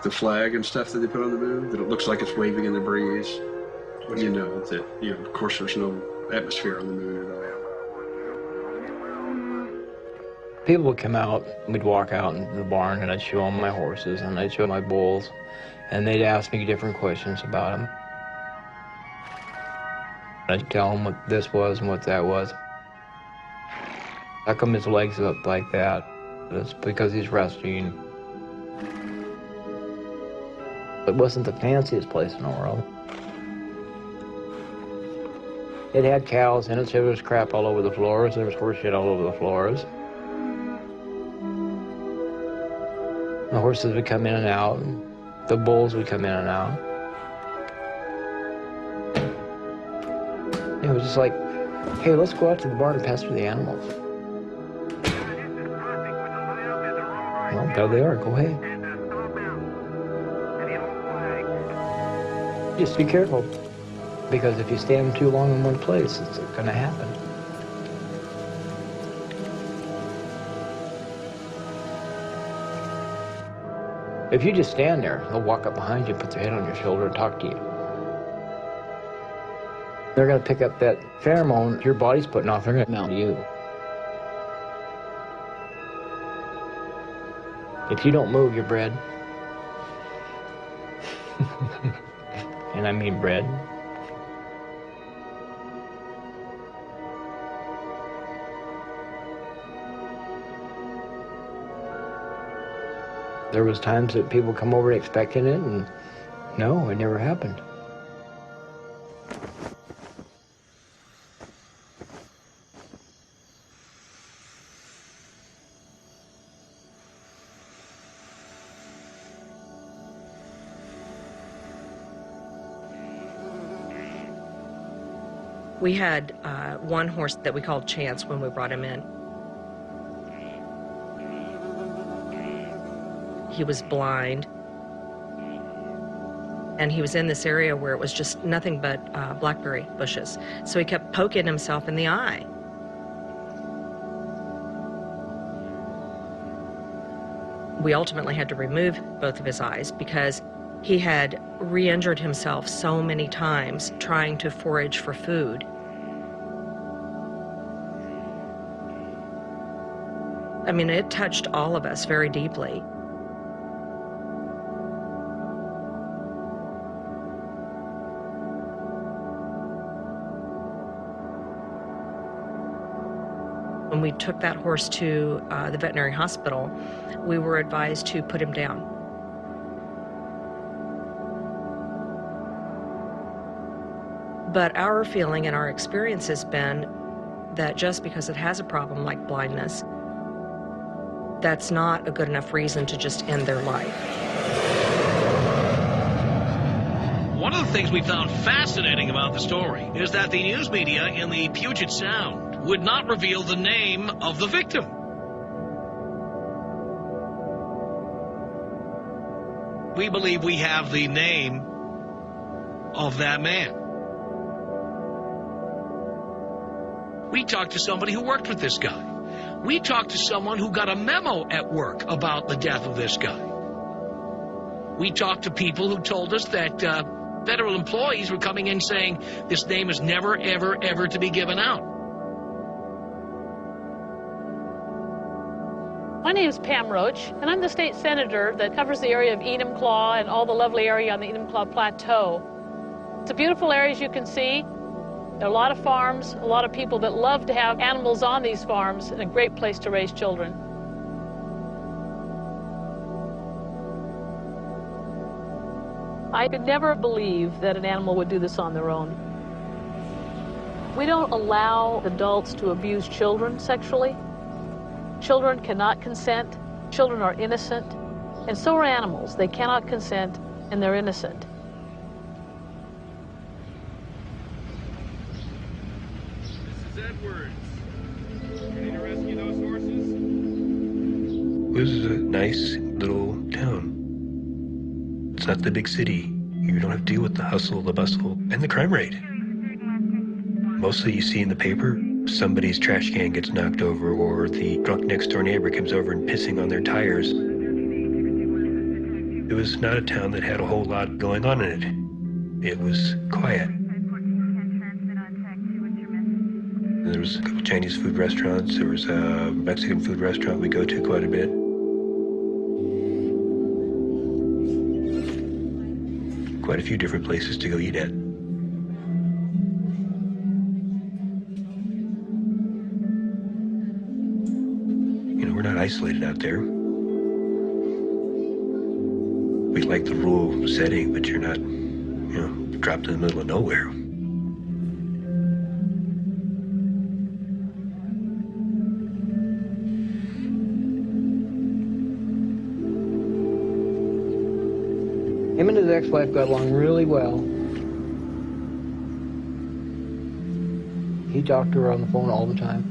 the flag and stuff that they put on the moon, that it looks like it's waving in the breeze. When you know that, of course, there's no atmosphere on the moon at all. People would come out, we'd walk out into the barn, and I'd show them my horses, and I'd show them my bulls, and they'd ask me different questions about them. I'd tell them what this was and what that was. How come his legs up like that? It's because he's resting. It wasn't the fanciest place in the world. It had cows in it, so there was crap all over the floors, there was horse shit all over the floors. The horses would come in and out, and the bulls would come in and out. It was just like, hey, let's go out to the barn and pasture the animals. Well, there they are, go ahead. Just be careful, because if you stand too long in one place, it's gonna happen. If you just stand there, they'll walk up behind you, put their head on your shoulder, and talk to you. They're going to pick up that pheromone your body's putting off. They're going to mount you. If you don't move, you're bred. And I mean bred. There was times that people come over expecting it, and no, it never happened. We had one horse that we called Chance when we brought him in. He was blind, and he was in this area where it was just nothing but blackberry bushes. So he kept poking himself in the eye. We ultimately had to remove both of his eyes because he had re-injured himself so many times trying to forage for food. I mean, it touched all of us very deeply. When we took that horse to the veterinary hospital, we were advised to put him down. But our feeling and our experience has been that just because it has a problem like blindness, that's not a good enough reason to just end their life. One of the things we found fascinating about the story is that the news media in the Puget Sound would not reveal the name of the victim. We believe we have the name of that man. We talked to somebody who worked with this guy. We talked to someone who got a memo at work about the death of this guy. We talked to people who told us that federal employees were coming in saying this name is never, ever, ever to be given out. My name is Pam Roach, and I'm the state senator that covers the area of Enumclaw and all the lovely area on the Enumclaw Plateau. It's a beautiful area, as you can see. There are a lot of farms, a lot of people that love to have animals on these farms, and a great place to raise children. I could never believe that an animal would do this on their own. We don't allow adults to abuse children sexually. Children cannot consent. Children are innocent. And so are animals. They cannot consent, and they're innocent. Mrs. Edwards, ready to rescue those horses? This is a nice little town. It's not the big city. You don't have to deal with the hustle, the bustle, and the crime rate. Mostly you see in the paper, somebody's trash can gets knocked over, or the drunk next door neighbor comes over and pissing on their tires. It was not a town that had a whole lot going on in it. It was quiet. There was a couple Chinese food restaurants. There was a Mexican food restaurant we go to quite a bit. Quite a few different places to go eat at. You know, we're not isolated out there. We like the rural setting, but you're not, you know, dropped in the middle of nowhere. Him and his ex-wife got along really well. He talked to her on the phone all the time.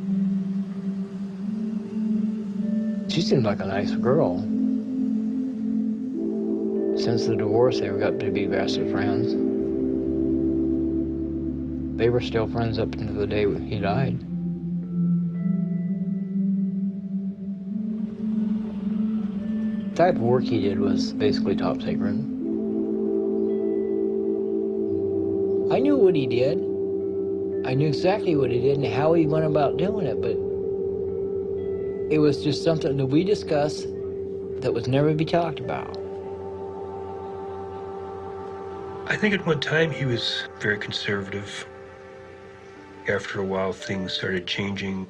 She seemed like a nice girl. Since the divorce, they got to be best of friends. They were still friends up until the day he died. The type of work he did was basically top secret. I knew what he did. I knew exactly what he did and how he went about doing it, but it was just something that we discussed that was never to be talked about. I think at one time he was very conservative. After a while, things started changing.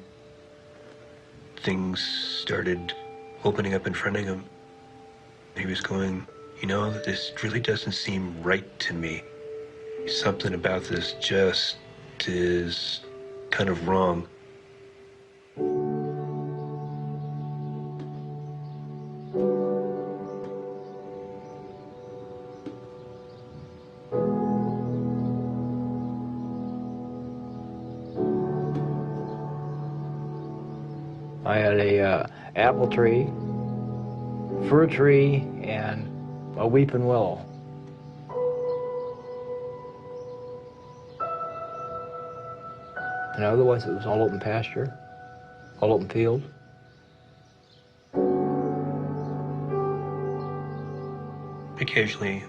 Things started opening up in front of him. He was going, you know, this really doesn't seem right to me. Something about this just is kind of wrong. I had a apple tree, fir tree, and a weeping willow. And otherwise it was all open pasture, all open field. Occasionally,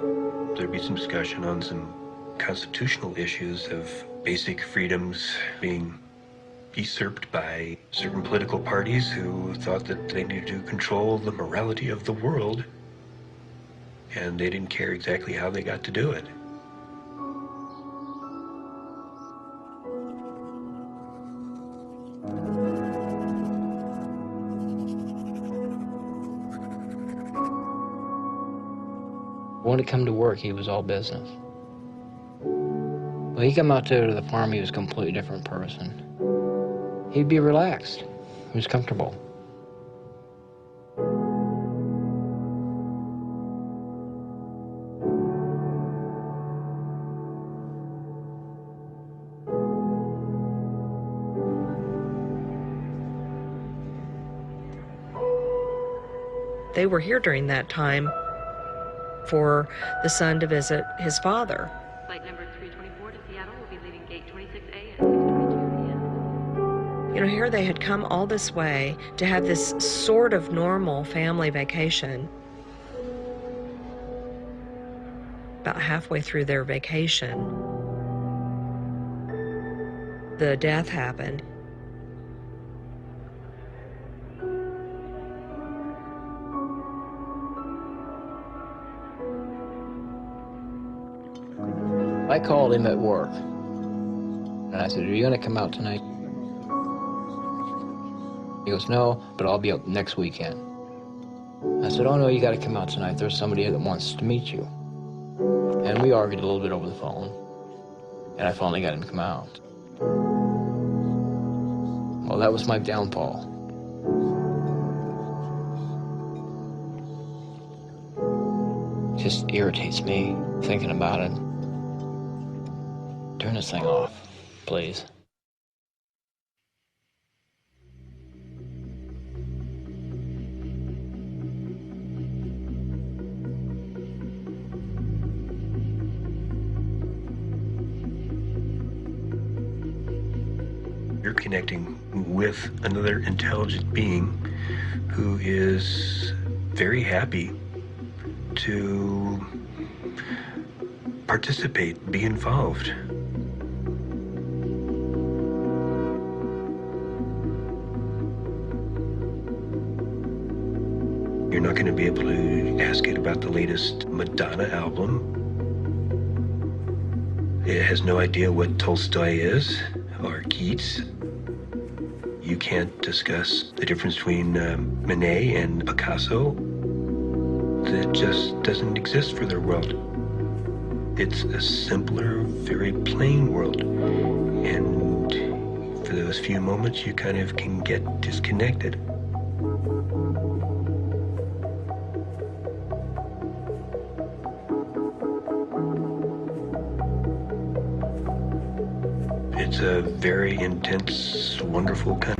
there'd be some discussion on some constitutional issues of basic freedoms being usurped by certain political parties who thought that they needed to control the morality of the world, and they didn't care exactly how they got to do it. When it come to work, he was all business. When he come out to the farm, he was a completely different person. He'd be relaxed. He was comfortable. They were here during that time for the son to visit his father. Flight number 324 to Seattle will be leaving gate 26A at 6:22 p.m. You know, here they had come all this way to have this sort of normal family vacation. About halfway through their vacation, the death happened. I called him at work, and I said, "Are you going to come out tonight?" He goes, "No, but I'll be up next weekend." I said, "Oh no, you got to come out tonight. There's somebody that wants to meet you." And we argued a little bit over the phone, and I finally got him to come out. Well, that was my downfall. It just irritates me thinking about it. Turn this thing off, please. You're connecting with another intelligent being who is very happy to participate, be involved. You're not going to be able to ask it about the latest Madonna album. It has no idea what Tolstoy is or Keats. You can't discuss the difference between Manet and Picasso. That just doesn't exist for their world. It's a simpler, very plain world. And for those few moments, you kind of can get disconnected. It's a very intense, wonderful kind